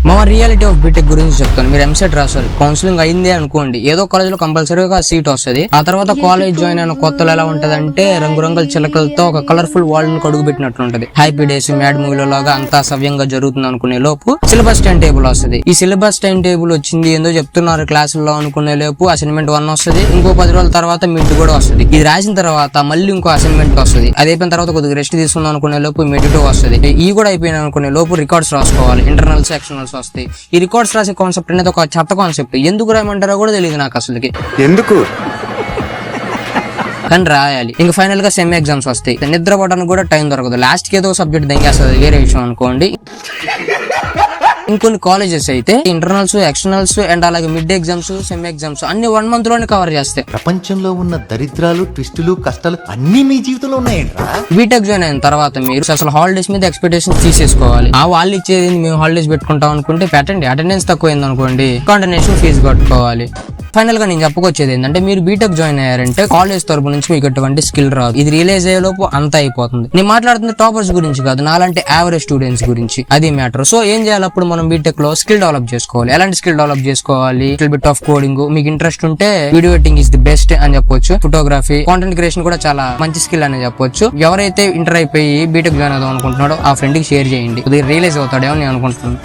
మా reality of BTech గురించి చెప్తాను. మీరు ఎంసెట్ రాస్తారు, కౌన్సిలింగ్ అయింది అనుకోండి, ఏదో కాలేజ్ లో కంపల్సరీగా సీట్ వస్తుంది. ఆ తర్వాత కాలేజ్ జాయిన్ అయిన కొత్తలో ఎలా ఉంటదంటే రంగురంగుల చిలకలతో ఒక కలర్ఫుల్ వరల్డ్ ని కడుగు పెట్టినట్లు ఉంటది. హ్యాపీ డేస్, మ్యాడ్ మూవీలో లాగా అంతా సవ్యంగా జరుగుతుంది అనుకునే లోపు సిలబస్ టైం టేబుల్ వస్తుంది. ఈ సిలబస్ టైం టేబుల్ వచ్చింది ఏందో చెప్తున్నారు క్లాసుల్లో అనుకునే లోపు అసైన్మెంట్ 1 వస్తుంది. ఇంకో 10 రోజుల తర్వాత మిడ్ కూడా వస్తుంది. ఇది రాసిన తర్వాత మళ్ళీ ఇంకో అసైన్మెంట్ వస్తుంది. అది అయిపోయిన తర్వాత కొద్దిగా రెస్ట్ తీసుకుందాం అనుకునే లోపు మిడ్ 2 వస్తుంది. ఈ కూడా అయిపోయిన అనుకునే లోపు రికార్డ్స్ రాసుకోవాలి. ఇంటర్నల్స్, ఎక్స్టర్నల్స్ వస్తాయి. ఈ రికార్డ్స్ రాసే కాన్సెప్ట్ అనేది ఒక చెత్త కాన్సెప్ట్. ఎందుకు రాయమంటారో కూడా తెలియదు నాకు అసలుకి. ఎందుకు కానీ రాయాలి. ఇంకా ఫైనల్ గా సెమ్ ఎగ్జామ్స్ వస్తాయి. నిద్రపోవడానికి కూడా టైం దొరకదు. లాస్ట్ కి ఏదో సబ్జెక్ట్ దెంగేస్తుంది, వేరే విషయం అనుకోండి. ఇంకొన్ని కాలేజెస్ అయితే ఇంటర్నల్స్, ఎక్స్టర్నల్స్ అండ్ అలాగే మిడ్ ఎగ్జామ్స్, సెమ్ ఎగ్జామ్స్ అన్ని 1 month లోనే కవర్ చేస్తాయి. ప్రపంచంలో ఉన్న దరిద్రాలు, ట్విస్టులు, కష్టాలు అన్ని మీ జీవితంలో ఉన్నాయంట. బీటెక్ జాయిన్ అయిన తర్వాత మీరు అసలు హాలిడేస్ మీద ఎక్స్పెక్టేషన్స్ తీసేసుకోవాలి. వాళ్ళు ఇచ్చేది మేము హాలిడేస్ పెట్టుకుంటాం అనుకుంటే పెట్టండి. అటెండెన్స్ తక్కువైంది అనుకోండి, కాండోనేషన్ ఫీజు కట్టుకోవాలి. ఫైనల్ గా నేను చెప్పుకొచ్చేది ఏంటంటే, మీరు బీటెక్ జాయిన్ అయ్యారంటే కాలేజ్ తరపు నుంచి మీకు ఎటువంటి స్కిల్ రాదు. ఇది రియలైజ్ అయ్యే లోపు అంతా అయిపోతుంది. నేను మాట్లాడుతున్న టాపర్స్ గురించి కాదు, నాలాంటి యావరేజ్ స్టూడెంట్స్ గురించి. అది మ్యాటర్. సో ఏం చేయాలి అప్పుడు మనం బీటెక్ లో? స్కిల్ డెవలప్ చేసుకోవాలి. ఎలాంటి స్కిల్ డెవలప్ చేసుకోవాలి? Little bit of coding. మీకు ఇంట్రెస్ట్ ఉంటే video editing is the best అని చెప్పొచ్చు. ఫోటోగ్రఫీ, కాంటెంట్ క్రియేషన్ కూడా చాలా మంచి స్కిల్ అని చెప్పొచ్చు. ఎవరైతే ఇంటర్ అయిపోయి బీటెక్ జాయిన్ అవుదాం అనుకుంటున్నాడో ఆ ఫ్రెండ్ కి షేర్ చేయండి. రియలైజ్ అవుతాడేమో నేను అనుకుంటున్నాను.